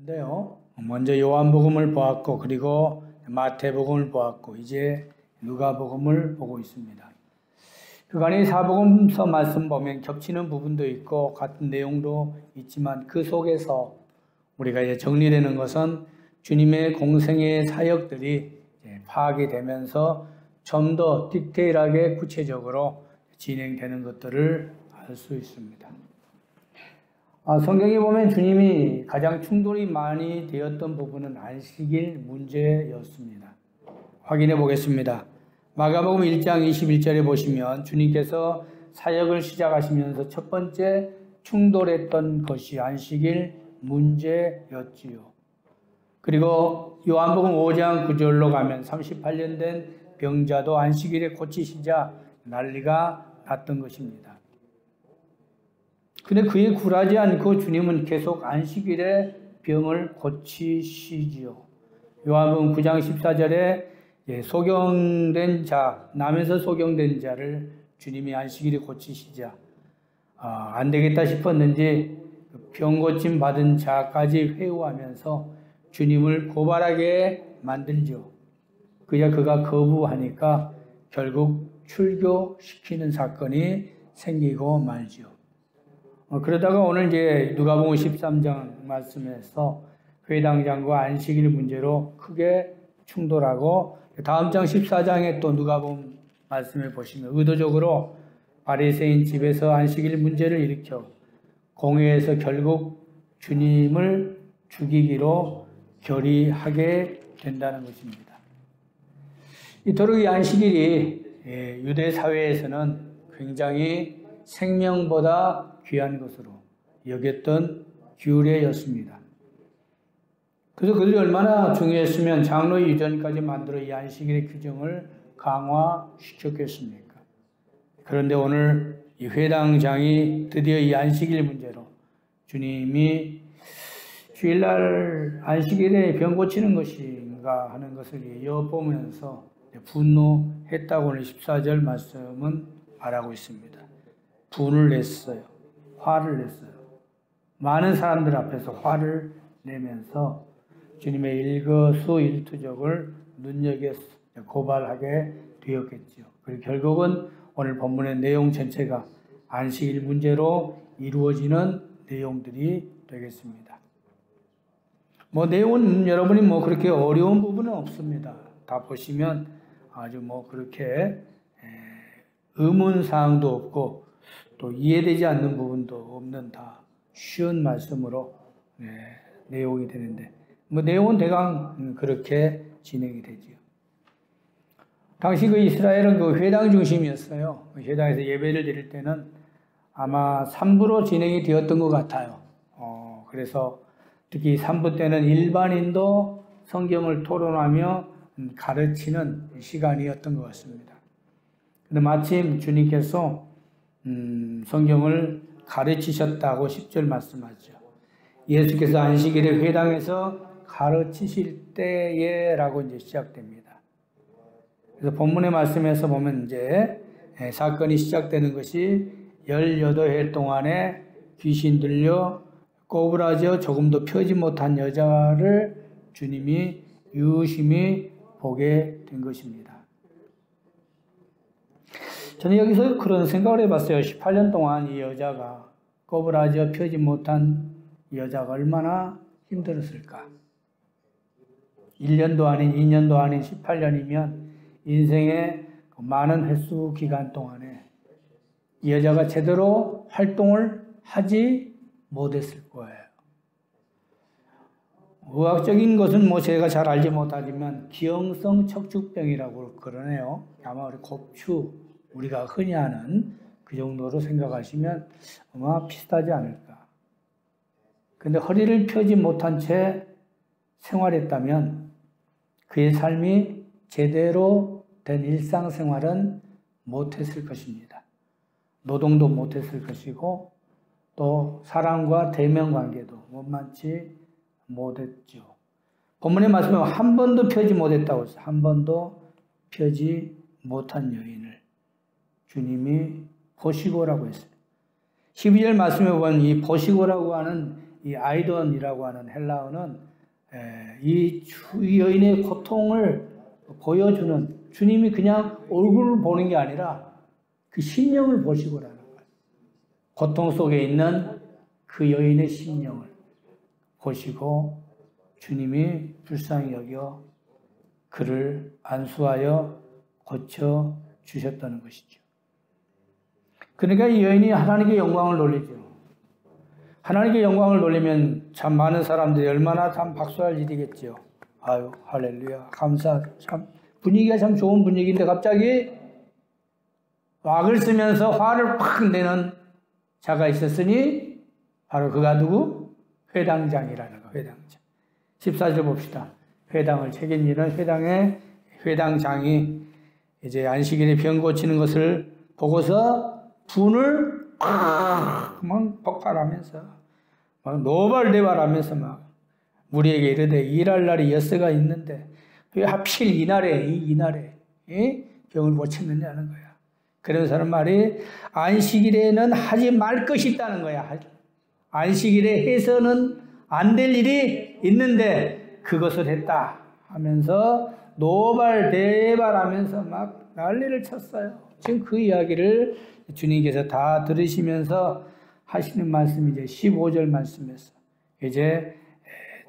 있는데요. 먼저 요한복음을 보았고 그리고 마태복음을 보았고 이제 누가복음을 보고 있습니다. 그간의 사복음서 말씀 보면 겹치는 부분도 있고 같은 내용도 있지만 그 속에서 우리가 이제 정리되는 것은 주님의 공생의 사역들이 파악이 되면서 좀 더 디테일하게 구체적으로 진행되는 것들을 알 수 있습니다. 성경에 보면 주님이 가장 충돌이 많이 되었던 부분은 안식일 문제였습니다. 확인해 보겠습니다. 마가복음 1장 21절에 보시면 주님께서 사역을 시작하시면서 첫 번째 충돌했던 것이 안식일 문제였지요. 그리고 요한복음 5장 9절로 가면 38년 된 병자도 안식일에 고치시자 난리가 났던 것입니다. 근데 그에 굴하지 않고 주님은 계속 안식일에 병을 고치시지요. 요한복음 9장 14절에 소경된 자, 남에서 소경된 자를 주님이 안식일에 고치시자 안 되겠다 싶었는지 병 고침 받은 자까지 회유하면서 주님을 고발하게 만들죠. 그가 거부하니까 결국 출교시키는 사건이 생기고 말죠. 그러다가 오늘 이제 누가복음 13장 말씀에서 회당장과 안식일 문제로 크게 충돌하고 다음 장 14장에 또 누가복음 말씀을 보시면 의도적으로 바리새인 집에서 안식일 문제를 일으켜 공회에서 결국 주님을 죽이기로 결의하게 된다는 것입니다. 이토록 이 안식일이 유대 사회에서는 굉장히 생명보다 귀한 것으로 여겼던 규례였습니다. 그래서 그들이 얼마나 중요했으면 장로 이전까지 만들어 이 안식일의 규정을 강화시켰겠습니까? 그런데 오늘 이 회당장이 드디어 이 안식일 문제로 주님이 주일날 안식일에 병 고치는 것인가 하는 것을 엿보면서 분노했다고 오늘 14절 말씀은 말하고 있습니다. 분을 냈어요. 화를 냈어요. 많은 사람들 앞에서 화를 내면서 주님의 일거수일투족을 눈여겨 고발하게 되었겠죠. 그리고 결국은 오늘 본문의 내용 전체가 안식일 문제로 이루어지는 내용들이 되겠습니다. 내용은 여러분이 그렇게 어려운 부분은 없습니다. 다 보시면 아주 그렇게 의문사항도 없고 또 이해되지 않는 부분도 없는 다 쉬운 말씀으로 내용이 되는데 내용은 대강 그렇게 진행이 되지요. 당시 그 이스라엘은 그 회당 중심이었어요. 회당에서 예배를 드릴 때는 아마 3부로 진행이 되었던 것 같아요. 그래서 특히 3부 때는 일반인도 성경을 토론하며 가르치는 시간이었던 것 같습니다. 근데 마침 주님께서 성경을 가르치셨다고 10절 말씀하죠. 예수께서 안식일에 회당에서 가르치실 때에라고 이제 시작됩니다. 그래서 본문의 말씀에서 보면 이제 사건이 시작되는 것이 18해 동안에 귀신 들려 꼬부라져 조금도 펴지 못한 여자를 주님이 유심히 보게 된 것입니다. 저는 여기서 그런 생각을 해봤어요. 18년 동안 이 여자가 꼬부라져 펴지 못한 여자가 얼마나 힘들었을까. 1년도 아닌 2년도 아닌 18년이면 인생의 많은 횟수 기간 동안에 이 여자가 제대로 활동을 하지 못했을 거예요. 의학적인 것은 제가 잘 알지 못하지만 기형성 척추병이라고 그러네요. 아마 우리 곱추 우리가 흔히 아는 그 정도로 생각하시면 아마 비슷하지 않을까. 근데 허리를 펴지 못한 채 생활했다면 그의 삶이 제대로 된 일상생활은 못했을 것입니다. 노동도 못했을 것이고 또 사람과 대면관계도 원만치 못했죠. 본문의 말씀에 한 번도 펴지 못했다고 했어요. 한 번도 펴지 못한 여인을 주님이 보시고라고 했어요. 12절 말씀에 보면 이 보시고라고 하는 이 아이돈이라고 하는 헬라어는 이 여인의 고통을 보여주는, 주님이 그냥 얼굴을 보는 게 아니라 그 심령을 보시고라는 거예요. 고통 속에 있는 그 여인의 심령을 보시고 주님이 불쌍히 여겨 그를 안수하여 고쳐 주셨다는 것이죠. 그러니까 이 여인이 하나님께 영광을 돌리죠. 하나님께 영광을 돌리면 참 많은 사람들이 얼마나 참 박수할 일이겠죠. 아유, 할렐루야, 감사, 참 분위기가 참 좋은 분위기인데 갑자기 왁을 쓰면서 화를 팍 내는 자가 있었으니 바로 그가 누구? 회당장이라는 거, 회당장. 14절 봅시다. 회당을 책임지는 회당장이 이제 안식일에 병 고치는 것을 보고서 분을 막 폭발하면서 막 노발대발하면서 막 우리에게 이르되 일할 날이 엿새가 있는데 왜 하필 이날에 병을 고쳤느냐는 거야. 그런 사람 말이 안식일에는 하지 말 것이 있다는 거야. 안식일에 해서는 안 될 일이 있는데 그것을 했다 하면서 노발대발하면서 막 난리를 쳤어요. 지금 그 이야기를 주님께서 다 들으시면서 하시는 말씀이 이제 15절 말씀에서 이제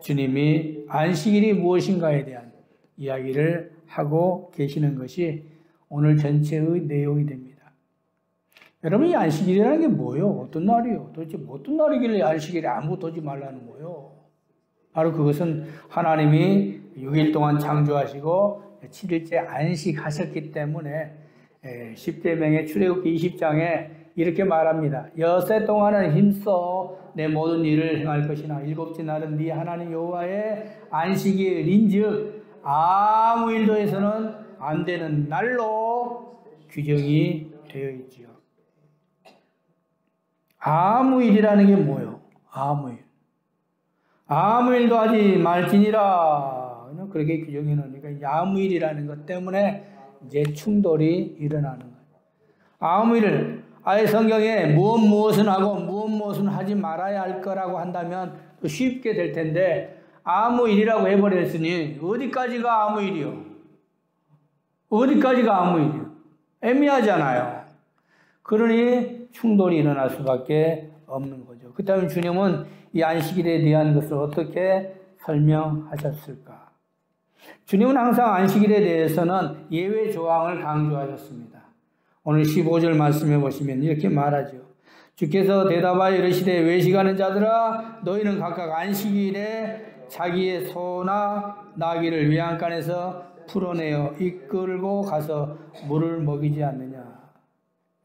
주님이 안식일이 무엇인가에 대한 이야기를 하고 계시는 것이 오늘 전체의 내용이 됩니다. 여러분, 이 안식일이라는 게 뭐예요? 어떤 날이요? 도대체 어떤 날이길래 안식일에 아무것도 하지 말라는 거예요? 바로 그것은 하나님이 6일 동안 창조하시고 7일째 안식하셨기 때문에 10계명의 출애굽기 20장에 이렇게 말합니다. 엿새 동안은 힘써 내 모든 일을 행할 것이나 일곱째 날은 네 하나님 여호와의 안식일인즉 아무 일도 해서는 안 되는 날로 규정이 되어 있지요. 아무 일이라는 게 뭐예요? 아무 일. 아무 일도 하지 말지니라. 그렇게 규정해 놓으니까 아무 일이라는 것 때문에 이제 충돌이 일어나는 거예요. 아무 일을 아예 성경에 무엇은 하고 무엇은 하지 말아야 할 거라고 한다면 쉽게 될 텐데 아무 일이라고 해버렸으니 어디까지가 아무 일이요? 어디까지가 아무 일이요? 애매하잖아요. 그러니 충돌이 일어날 수밖에 없는 거죠. 그렇다면 주님은 이 안식일에 대한 것을 어떻게 설명하셨을까? 주님은 항상 안식일에 대해서는 예외 조항을 강조하셨습니다. 오늘 15절 말씀해 보시면 이렇게 말하죠. 주께서 대답하여 이르시되 외식하는 자들아 너희는 각각 안식일에 자기의 소나 나귀를 외양간에서 풀어내어 이끌고 가서 물을 먹이지 않느냐.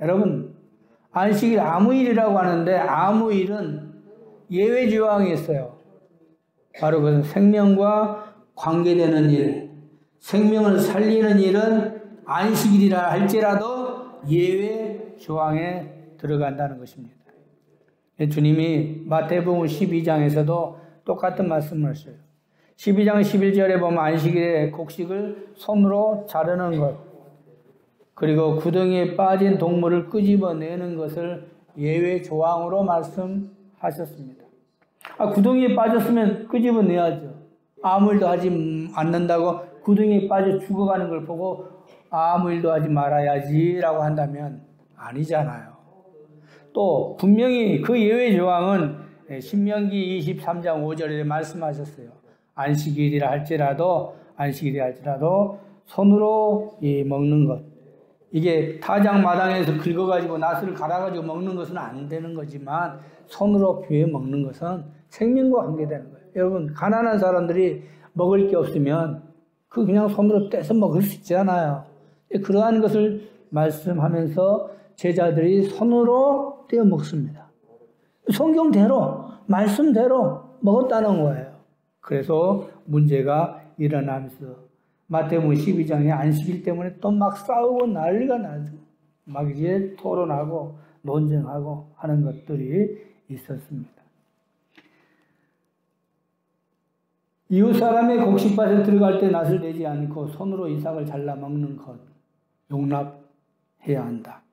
여러분, 안식일 아무 일이라고 하는데 아무 일은 예외 조항이 있어요. 바로 그것은 생명과 관계되는 일, 생명을 살리는 일은 안식일이라 할지라도 예외 조항에 들어간다는 것입니다. 주님이 마태복음 12장에서도 똑같은 말씀을 하셔요. 12장 11절에 보면 안식일에 곡식을 손으로 자르는 것, 그리고 구덩이에 빠진 동물을 끄집어내는 것을 예외 조항으로 말씀하셨습니다. 구덩이에 빠졌으면 끄집어내야죠. 아무 일도 하지 않는다고 구덩이에 빠져 죽어가는 걸 보고 아무 일도 하지 말아야지라고 한다면 아니잖아요. 또 분명히 그 예외 조항은 신명기 23장 5절에 말씀하셨어요. 안식일이라 할지라도 손으로 먹는 것. 이게 타작 마당에서 긁어가지고 나스를 갈아가지고 먹는 것은 안 되는 거지만 손으로 비워 먹는 것은 생명과 관계되는 거예요. 여러분, 가난한 사람들이 먹을 게 없으면 그냥 손으로 떼서 먹을 수 있잖아요. 그러한 것을 말씀하면서 제자들이 손으로 떼어 먹습니다. 성경대로, 말씀대로 먹었다는 거예요. 그래서 문제가 일어나면서 마태복음 12장에 안식일 때문에 또 막 싸우고 난리가 나죠. 막 이제 토론하고 논쟁하고 하는 것들이 있었습니다. 이웃 사람의 곡식밭에 들어갈 때 낫을 내지 않고 손으로 이삭을 잘라 먹는 것 용납해야 한다.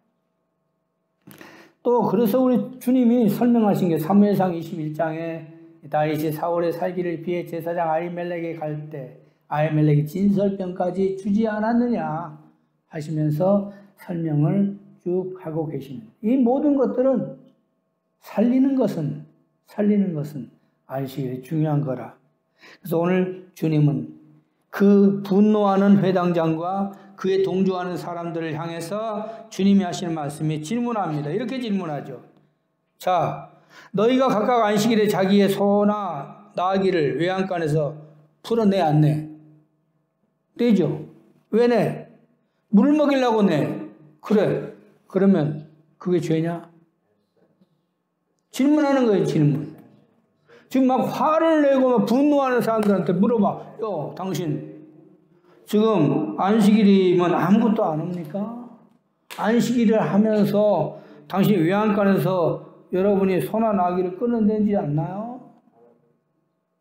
또 그래서 우리 주님이 설명하신 게 사무엘상 21장에 다윗이 사울의 살기를 피해 제사장 아히멜렉에 갈 때 아히멜렉이 진설병까지 주지 않았느냐 하시면서 설명을 쭉 하고 계시는, 이 모든 것들은 살리는 것은 안식일이 중요한 거라. 그래서 오늘 주님은 그 분노하는 회당장과 그에 동조하는 사람들을 향해서 주님이 하시는 말씀이 질문합니다. 이렇게 질문하죠. 자, 너희가 각각 안식일에 자기의 소나 나귀를 외양간에서 풀어내 안 내? 내죠. 왜 내? 물 먹이려고 내. 그래. 그러면 그게 죄냐? 질문하는 거예요, 질문. 지금 막 화를 내고 막 분노하는 사람들한테 물어봐. 당신 지금 안식일이면 아무것도 안 합니까? 안식일을 하면서 당신 외양간에서 여러분이 소나 나귀를 끊어내지 않나요?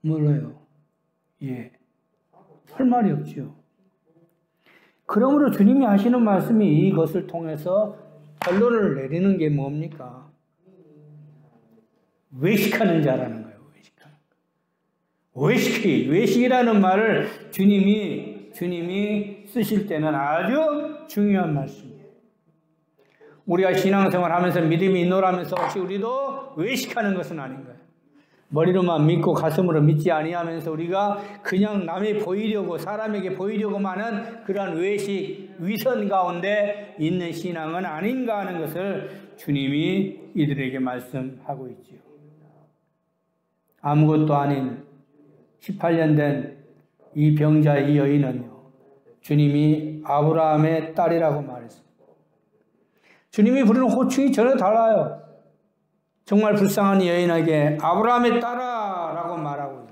몰라요. 예. 할 말이 없죠. 그러므로 주님이 하시는 말씀이 이것을 통해서 결론을 내리는 게 뭡니까? 외식하는 자라는 거예요. 외식이라는 말을 주님이 쓰실 때는 아주 중요한 말씀이에요. 우리가 신앙생활 하면서 믿음이 있노라면서 혹시 우리도 외식하는 것은 아닌 거예요. 머리로만 믿고 가슴으로 믿지 아니하면서 우리가 그냥 남이 보이려고, 사람에게 보이려고만 하는 그러한 외식, 위선 가운데 있는 신앙은 아닌가 하는 것을 주님이 이들에게 말씀하고 있지요. 아무것도 아닌 18년 된 이 병자, 이 여인은요, 주님이 아브라함의 딸이라고 말했습니다. 주님이 부르는 호칭이 전혀 달라요. 정말 불쌍한 여인에게 아브라함의 딸아라고 말하고요.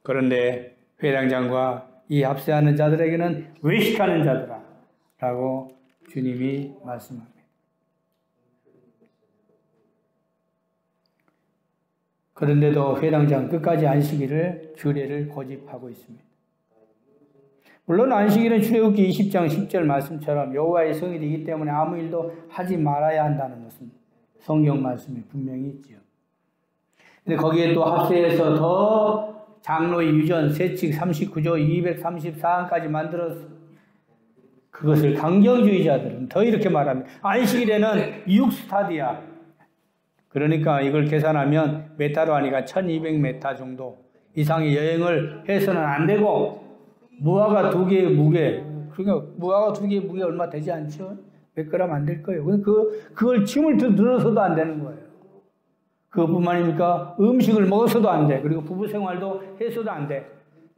그런데 회당장과 이 합세하는 자들에게는 외식하는 자들아라고 주님이 말씀합니다. 그런데도 회당장은 끝까지 안식일을 규례를 고집하고 있습니다. 물론 안식일은 출애굽기 20장 10절 말씀처럼 여호와의 성일이기 때문에 아무 일도 하지 말아야 한다는 것은 성경 말씀에 분명히 있죠. 근데 거기에 또 합세해서 더 장로의 유전, 세칙 39조 234항까지 만들어서 그것을 강경주의자들은 더 이렇게 말합니다. 안식일에는 6스타디아, 그러니까 이걸 계산하면 메타로 하니까 1200m 정도 이상의 여행을 해서는 안 되고, 무화과 2개의 무게, 그러니까 무화과 2개의 무게 얼마 되지 않죠? 몇 그램 안 될 거예요. 그걸 짐을 들어서도 안 되는 거예요. 그것뿐만 아니니까 음식을 먹어서도 안 돼. 그리고 부부 생활도 해서도 안 돼.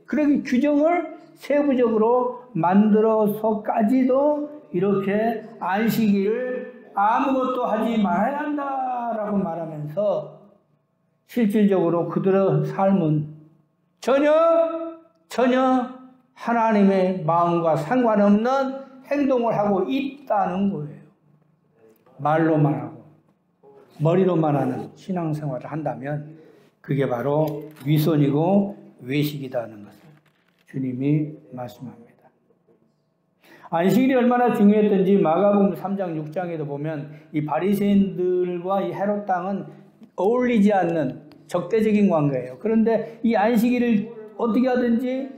그렇게 규정을 세부적으로 만들어서까지도 이렇게 안식일을 아무것도 하지 말아야 한다라고 말하면서 실질적으로 그들의 삶은 전혀 하나님의 마음과 상관없는 행동을 하고 있다는 거예요. 말로만 하고 머리로만 하는 신앙생활을 한다면 그게 바로 위선이고 외식이다는 것을 주님이 말씀합니다. 안식일이 얼마나 중요했던지 마가복음 3장 6장에도 보면 이 바리새인들과 이 헤롯 땅은 어울리지 않는 적대적인 관계예요. 그런데 이 안식일을 어떻게 하든지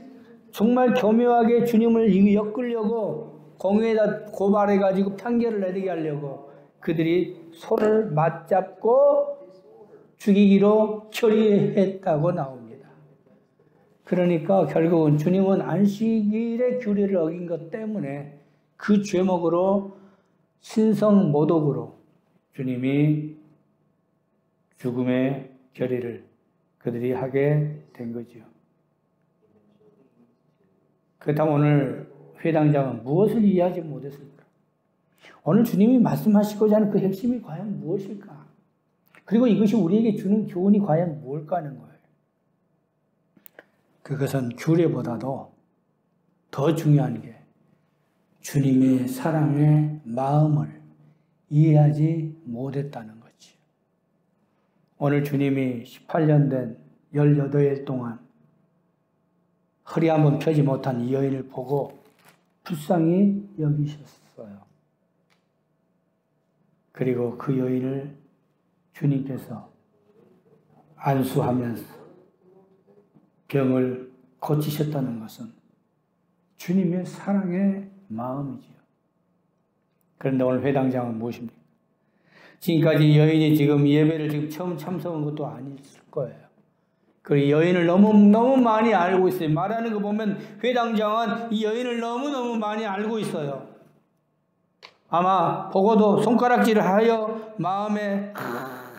정말 교묘하게 주님을 엮으려고 공회에다 고발해가지고 판결을 내리게 하려고 그들이 손을 맞잡고 죽이기로 결의했다고 나옵니다. 그러니까 결국은 주님은 안식일의 규례를 어긴 것 때문에 그 죄목으로 신성모독으로 주님이 죽음의 결의를 그들이 하게 된 거죠. 그렇다면 오늘 회당장은 무엇을 이해하지 못했을까? 오늘 주님이 말씀하시고자 하는 그 핵심이 과연 무엇일까? 그리고 이것이 우리에게 주는 교훈이 과연 뭘까 하는 거예요. 그것은 규례보다도 더 중요한 게 주님의 사랑의 마음을 이해하지 못했다는 거지. 오늘 주님이 18년 된 18일 동안 허리 한번 펴지 못한 이 여인을 보고 불쌍히 여기셨어요. 그리고 그 여인을 주님께서 안수하면서 병을 고치셨다는 것은 주님의 사랑의 마음이지요. 그런데 오늘 회당장은 무엇입니까? 지금까지 여인이 지금 예배를 지금 처음 참석한 것도 아니었을 거예요. 그 여인을 너무 많이 알고 있어요. 말하는 거 보면 회당장은 이 여인을 너무 많이 알고 있어요. 아마 보고도 손가락질을 하여 마음에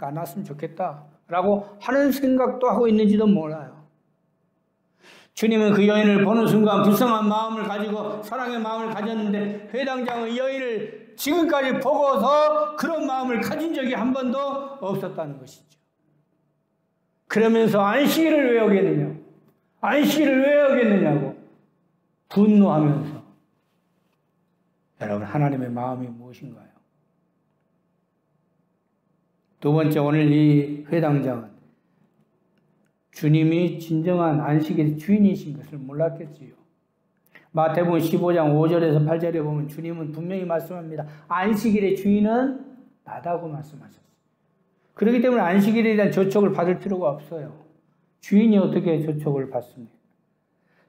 안 왔으면 좋겠다라고 하는 생각도 하고 있는지도 몰라요. 주님은 그 여인을 보는 순간 불쌍한 마음을 가지고 사랑의 마음을 가졌는데 회당장은 여인을 지금까지 보고서 그런 마음을 가진 적이 한 번도 없었다는 것이죠. 그러면서 안식일을 왜 어겼느냐? 안식일을 왜 어겼느냐고 분노하면서. 여러분, 하나님의 마음이 무엇인가요? 두 번째, 오늘 이 회당장은 주님이 진정한 안식일의 주인이신 것을 몰랐겠지요. 마태복음 15장 5절에서 8절에 보면 주님은 분명히 말씀합니다. 안식일의 주인은 나다고 말씀하셨어요. 그렇기 때문에 안식일에 대한 조촉을 받을 필요가 없어요. 주인이 어떻게 조촉을 받습니까?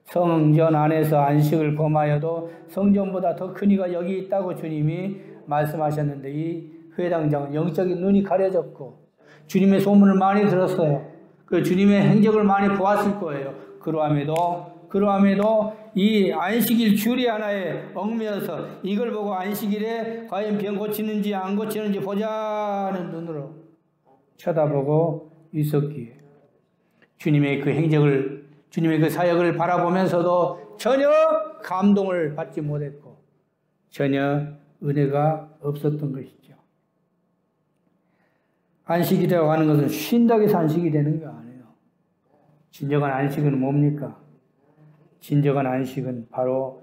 성전 안에서 안식을 범하여도 성전보다 더 큰 이가 여기 있다고 주님이 말씀하셨는데 이 회당장은 영적인 눈이 가려졌고 주님의 소문을 많이 들었어요. 그 주님의 행적을 많이 보았을 거예요. 그러함에도 이 안식일 규례 하나에 얽매여서 이걸 보고 안식일에 과연 병 고치는지 안 고치는지 보자는 눈으로 쳐다보고 있었기에 주님의 그 행적을, 주님의 그 사역을 바라보면서도 전혀 감동을 받지 못했고 전혀 은혜가 없었던 것이죠. 안식이라고 하는 것은 쉰다고 해서 안식이 되는 게 아니에요. 진정한 안식은 뭡니까? 진정한 안식은 바로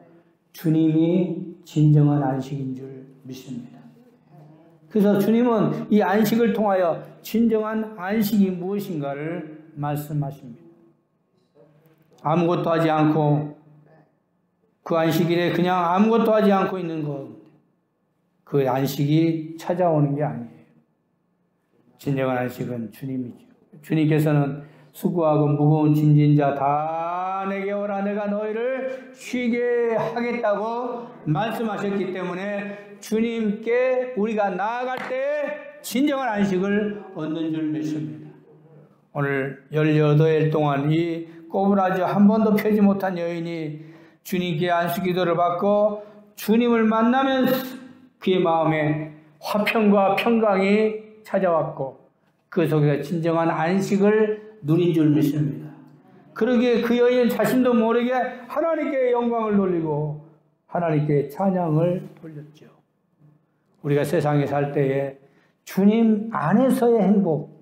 주님이 진정한 안식인 줄 믿습니다. 그래서 주님은 이 안식을 통하여 진정한 안식이 무엇인가를 말씀하십니다. 아무것도 하지 않고 그 안식일에 그냥 아무것도 하지 않고 있는 것, 그 안식이 찾아오는 게 아니에요. 진정한 안식은 주님이죠. 주님께서는 수고하고 무거운 짐진 자 다 내게 오라 내가 너희를 쉬게 하겠다고 말씀하셨기 때문에 주님께 우리가 나아갈 때 진정한 안식을 얻는 줄 믿습니다. 오늘 18일 동안 이 꼬부라지 한 번도 펴지 못한 여인이 주님께 안식기도를 받고 주님을 만나면서 그의 마음에 화평과 평강이 찾아왔고 그 속에서 진정한 안식을 누린 줄 믿습니다. 그러기에 그 여인은 자신도 모르게 하나님께 영광을 돌리고 하나님께 찬양을 돌렸죠. 우리가 세상에 살 때에 주님 안에서의 행복,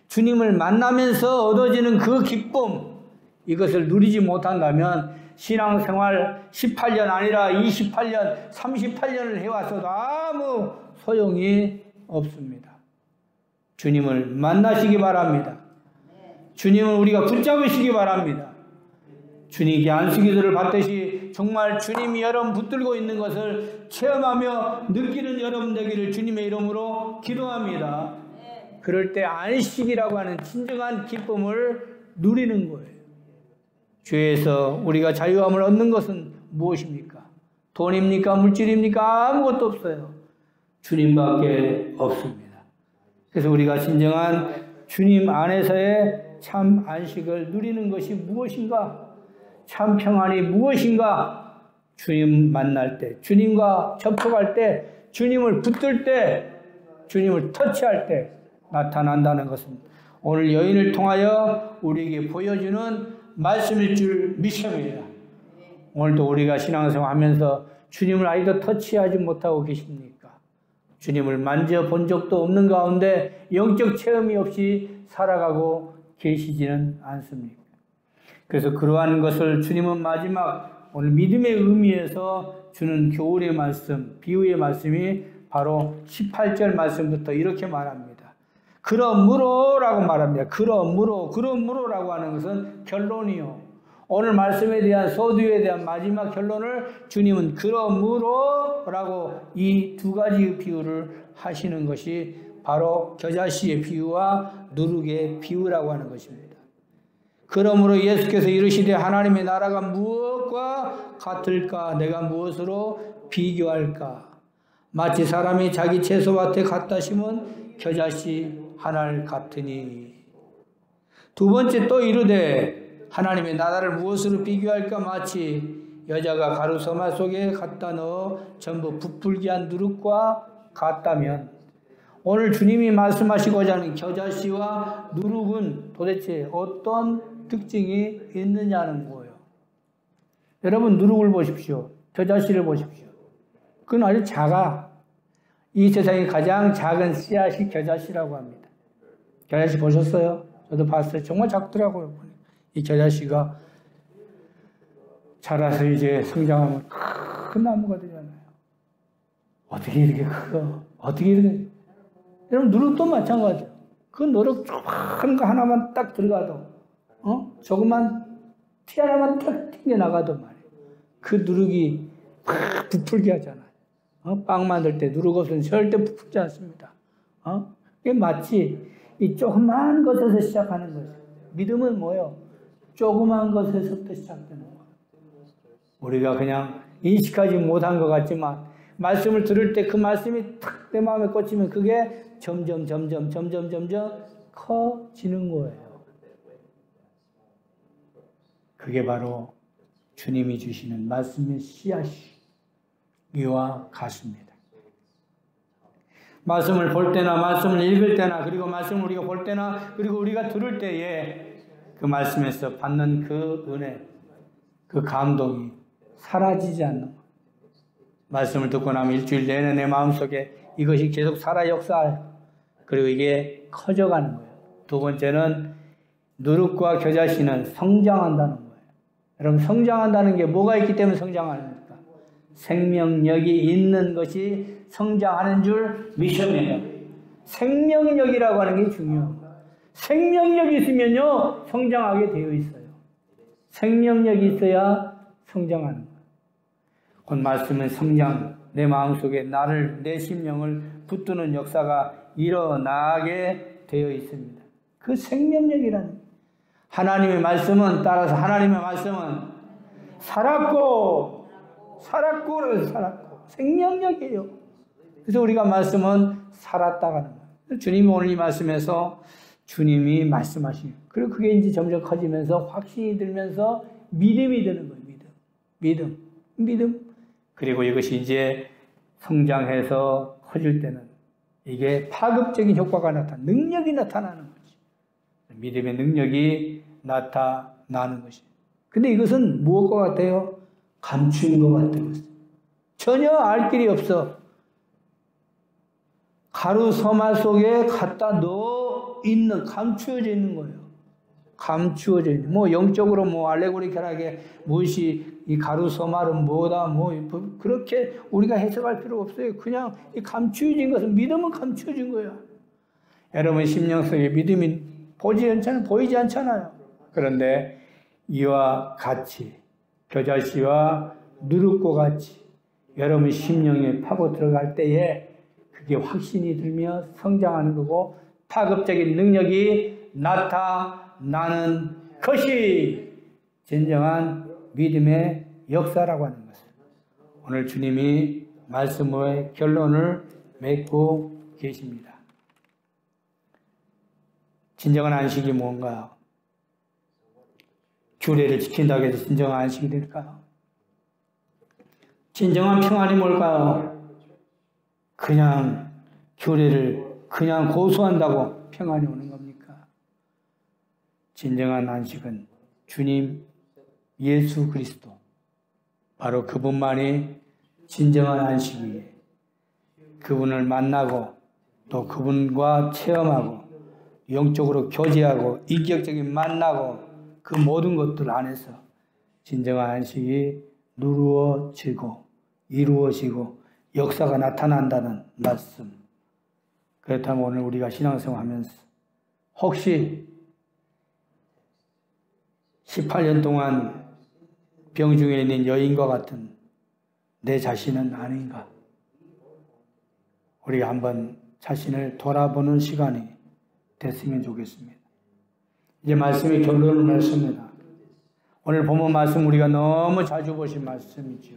주님을 만나면서 얻어지는 그 기쁨, 이것을 누리지 못한다면 신앙생활 18년 아니라 28년, 38년을 해왔어도 아무 소용이 없습니다. 주님을 만나시기 바랍니다. 주님을 우리가 붙잡으시기 바랍니다. 주님께 안식일을 받듯이 정말 주님이 여러분 붙들고 있는 것을 체험하며 느끼는 여러분 되기를 주님의 이름으로 기도합니다. 그럴 때 안식이라고 하는 진정한 기쁨을 누리는 거예요. 죄에서 우리가 자유함을 얻는 것은 무엇입니까? 돈입니까? 물질입니까? 아무것도 없어요. 주님밖에 없습니다. 그래서 우리가 진정한 주님 안에서의 참 안식을 누리는 것이 무엇인가? 참 평안이 무엇인가? 주님 만날 때, 주님과 접촉할 때, 주님을 붙들 때, 주님을 터치할 때 나타난다는 것은 오늘 여인을 통하여 우리에게 보여주는 말씀일 줄 믿습니다. 오늘도 우리가 신앙생활 하면서 주님을 아직도 터치하지 못하고 계십니까? 주님을 만져본 적도 없는 가운데 영적 체험이 없이 살아가고 계시지는 않습니까? 그래서 그러한 것을 주님은 마지막 오늘 믿음의 의미에서 주는 교훈의 말씀, 비유의 말씀이 바로 18절 말씀부터 이렇게 말합니다. 그러므로라고 말합니다. 그러므로라고 하는 것은 결론이요. 오늘 말씀에 대한 서두에 대한 마지막 결론을 주님은 그러므로라고 이 두 가지 비유를 하시는 것이 바로 겨자씨의 비유와 누룩의 비유라고 하는 것입니다. 그러므로 예수께서 이르시되 하나님의 나라가 무엇과 같을까? 내가 무엇으로 비교할까? 마치 사람이 자기 채소밭에 갖다 심은 겨자씨 하나를 같으니. 두 번째 또 이르되 하나님의 나라를 무엇으로 비교할까? 마치 여자가 가루서마 속에 갖다 넣어 전부 부풀게 한 누룩과 같다면, 오늘 주님이 말씀하시고자 하는 겨자씨와 누룩은 도대체 어떤 특징이 있느냐는 거예요. 여러분, 누룩을 보십시오. 겨자씨를 보십시오. 그건 아주 작아. 이 세상에 가장 작은 씨앗이 겨자씨라고 합니다. 겨자씨 보셨어요? 저도 봤어요. 정말 작더라고요. 이 겨자씨가 자라서 이제 성장하면 큰 나무가 되잖아요. 어떻게 이렇게 커? 어떻게 이렇게. 여러분, 누룩도 마찬가지예요. 그 누룩 조그만 거 하나만 딱 들어가도, 조그만 티 하나만 딱 튕겨나가도 말이에요. 그 누룩이 확 부풀게 하잖아요. 빵 만들 때 누룩 없으면 절대 부풀지 않습니다. 그게 마치 이 조그만 것에서 시작하는 거죠. 믿음은 뭐예요? 조그만 것에서부터 시작되는 거예요. 우리가 그냥 인식하지 못한 것 같지만 말씀을 들을 때 그 말씀이 탁 내 마음에 꽂히면 그게 점점 커지는 거예요. 그게 바로 주님이 주시는 말씀의 씨앗이와 같습니다. 말씀을 볼 때나 말씀을 읽을 때나 그리고 말씀을 우리가 볼 때나 그리고 우리가 들을 때에 그 말씀에서 받는 그 은혜, 그 감동이 사라지지 않는 거예요. 말씀을 듣고 나면 일주일 내내 내 마음속에 이것이 계속 살아 역사해요. 그리고 이게 커져가는 거예요. 두 번째는 누룩과 겨자씨는 성장한다는 거예요. 여러분, 성장한다는 게 뭐가 있기 때문에 성장하는 겁니까? 생명력이 있는 것이 성장하는 줄 믿으셔야 돼요. 생명력이라고 하는 게 중요합니다. 생명력이 있으면요, 성장하게 되어 있어요. 생명력이 있어야 성장하는 거예요. 곧 말씀은 성장, 내 마음속에 나를, 내 심령을 붙드는 역사가 일어나게 되어 있습니다. 그 생명력이라는, 하나님의 말씀은, 따라서 하나님의 말씀은 살았고 생명력이에요. 그래서 우리가 말씀은 살았다가 하는 거예요. 주님이 오늘 이 말씀에서 주님이 말씀하시는, 그리고 그게 이제 점점 커지면서 확신이 들면서 믿음이 되는 거예요. 믿음. 그리고 이것이 이제 성장해서 커질 때는 이게 파급적인 효과가 능력이 나타나는 거지. 믿음의 능력이 나타나는 것이. 근데 이것은 무엇과 같아요? 감추인 것 같아요. 전혀 알 길이 없어. 가루서마 속에 갖다 넣어 있는, 감추어져 있는 거예요. 감추어져 있는. 영적으로 알레고리컬하게 무엇이 이 가루서마는 뭐다, 그렇게 우리가 해석할 필요 없어요. 그냥 이 감추어진 것은, 믿음은 감추어진 거야. 여러분 심령 속에 믿음이 보이지 않잖아요. 그런데 이와 같이 겨자씨와 누룩과 같이 여러분 심령에 파고 들어갈 때에 그게 확신이 들며 성장하는 거고 파급적인 능력이 나타나는 것이 진정한 믿음의 역사라고 하는 것입니다. 오늘 주님이 말씀의 결론을 맺고 계십니다. 진정한 안식이 뭔가요? 규례를 지킨다고 해서 진정한 안식이 될까요? 진정한 평안이 뭘까요? 그냥 규례를 그냥 고수한다고 평안이 오는 겁니까? 진정한 안식은 주님 예수 그리스도, 바로 그분만이 진정한 안식이에요. 그분을 만나고 또 그분과 체험하고 영적으로 교제하고 인격적인 만나고 그 모든 것들 안에서 진정한 안식이 누루어지고 이루어지고 역사가 나타난다는 말씀. 그렇다면 오늘 우리가 신앙생활하면서 혹시 18년 동안 병중에 있는 여인과 같은 내 자신은 아닌가? 우리가 한번 자신을 돌아보는 시간이 됐으면 좋겠습니다. 이제 말씀의 결론을 맺습니다. 오늘 본문 말씀 우리가 너무 자주 보신 말씀이죠.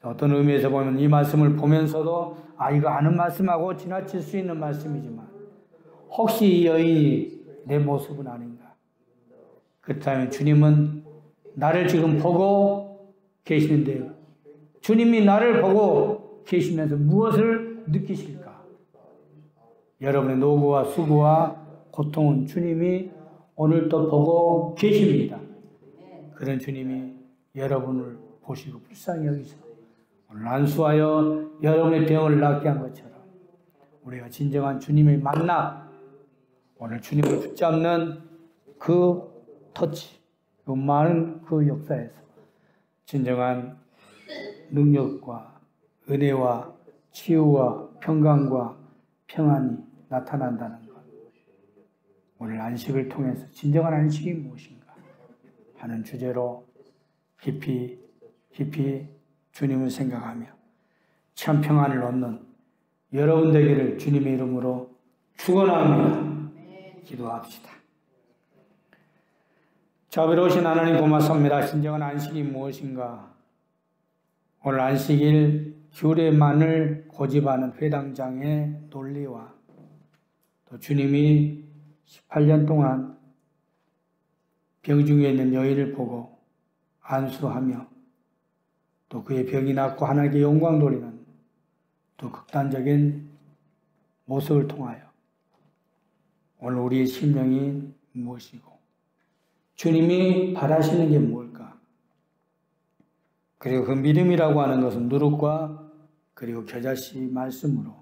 어떤 의미에서 보면 이 말씀을 보면서도 이거 아는 말씀하고 지나칠 수 있는 말씀이지만 혹시 이 여인이 내 모습은 아닌가? 그렇다면 주님은 나를 지금 보고 계시는데 주님이 나를 보고 계시면서 무엇을 느끼실까? 여러분의 노고와 수고와 고통은 주님이 오늘 또 보고 계십니다. 그런 주님이 여러분을 보시고 불쌍히 여기서 오늘 안수하여 여러분의 병을 낫게 한 것처럼 우리가 진정한 주님의 만남, 오늘 주님을 붙잡는 그 터치, 그 많은 그 역사에서 진정한 능력과 은혜와 치유와 평강과 평안이 나타난다는 것. 오늘 안식을 통해서 진정한 안식이 무엇인가 하는 주제로 깊이 주님을 생각하며 참 평안을 얻는 여러분 되기를 주님의 이름으로 축원합니다. 기도합시다. 자비로우신 하나님 고맙습니다. 진정한 안식이 무엇인가? 오늘 안식일 규례만을 고집하는 회당장의 논리와 또 주님이 18년 동안 병중에 있는 여인을 보고 안수하며 또 그의 병이 낫고 하나님께 영광 돌리는 또 극단적인 모습을 통하여 오늘 우리의 심령이 무엇이고 주님이 바라시는 게 뭘까? 그리고 그 믿음이라고 하는 것은 누룩과 그리고 겨자씨 말씀으로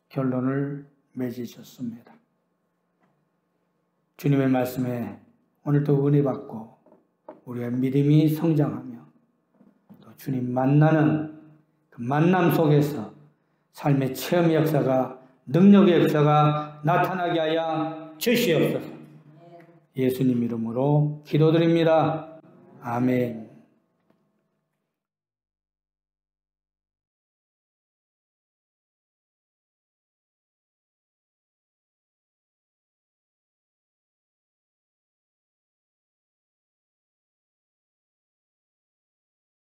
결론을 맺으셨습니다. 주님의 말씀에 오늘도 은혜 받고 우리의 믿음이 성장하며 또 주님 만나는 그 만남 속에서 삶의 체험 역사가 능력의 역사가 나타나게 하여 주시옵소서. 예수님 이름으로 기도드립니다. 아멘.